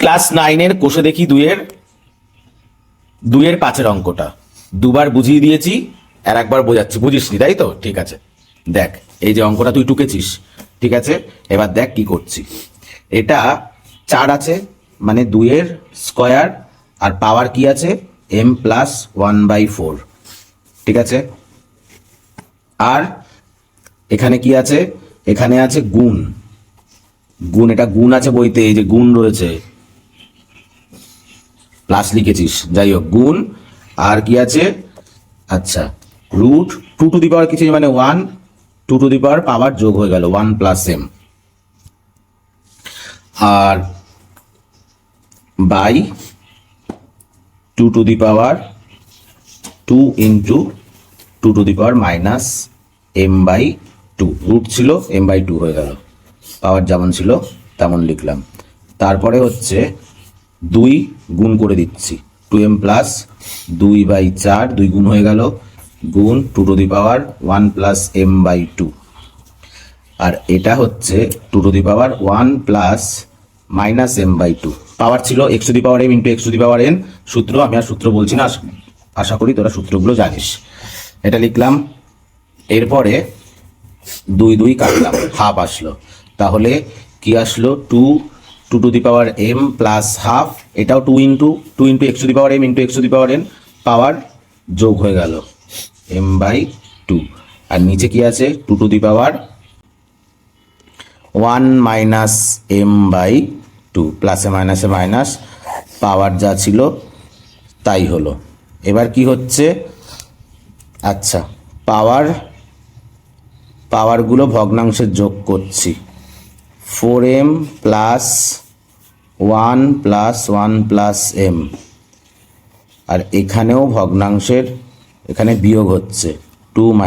Class 9-এর কোষে দেখি দুইয়ের 5-এর অঙ্কটা দুবার বুঝিয়ে দিয়েছি, আর একবার বোঝাচ্ছি। বুঝিসনি তাই তো? ঠিক আছে, দেখ এই যে অঙ্কটা তুই টুকেছিস, ঠিক আছে? এবার দেখ কি করছি। এটা 4 আছে, মানে 2-এর স্কয়ার, আর পাওয়ার কি আছে? m+1/4, ঠিক আছে? আর এখানে কি আছে? এখানে আছে গুণ। এটা গুণ আছে বইতে, এই যে গুণ রয়েছে, প্লাস লিখেছিস, যাই হোক গুণ। আর কি আছে? আচ্ছা, রুট 2 কিছু মানে 1, 2 পাওয়ার যোগ হয়ে গেল 1+m, R by 2 into 2 - m/2, root ছিল m/2 হয়ে গেল, পাওয়ার যেমন ছিল তেমন লিখলাম। তারপরে হচ্ছে 2 গুণ করে দিচ্ছি, 2m প্লাস 2/4, 2 গুণ হয়ে গেল, গুণ 2 1+m/2, আর এটা হচ্ছে 2 1 - m/2। পাওয়ার ছিল x⁻m ইন্টু x⁻n, সূত্র আমি আর সূত্র বলছি না, আশা করি তোরা সূত্রগুলো জানিস। এটা লিখলাম। এরপরে 2 কাটলাম, হাফ আসলো। তাহলে কি আসলো? 2 m + হাফ, এটাও 2 ইন্টু x⁻m ইন্টু x⁻n, পাওয়ার যোগ হয়ে গেল m/2। আর নিচে কি আছে? 2 1 - m/2, প্লাসে মাইনাসে মাইনাস, পাওয়ার যা ছিল তাই হলো। এবার কি হচ্ছে? আচ্ছা, পাওয়ারগুলো ভগ্নাংশের যোগ করছি। 4m + 1 + 1 + m, আর এখানেও ভগ্নাংশের, এখানে বিয়োগ হচ্ছে 2 -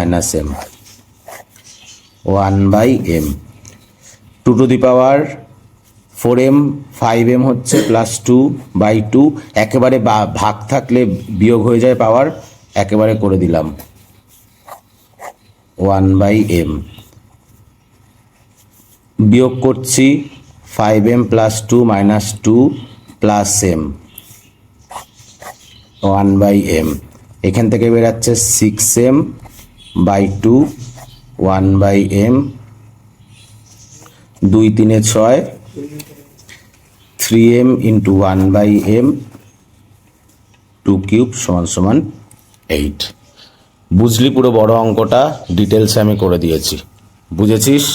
m, 1/m। 2 4m 5m হচ্ছে +2/2, একেবারে ভাগ থাকলে বিয়োগ হয়ে যায় পাওয়ার, একেবারে করে দিলাম 1/m। বিয়োগ করছি 5m + 2 - 2 + m, 1/m। এখান থেকে বেরাচ্ছে 6m/2, 1/m। 2 3 6, 3m into 1/m, 2³ = 8। বুঝলি পুরো বড় অঙ্কটা? ডিটেলসে আমি করে দিয়েছি, বুঝেছিস?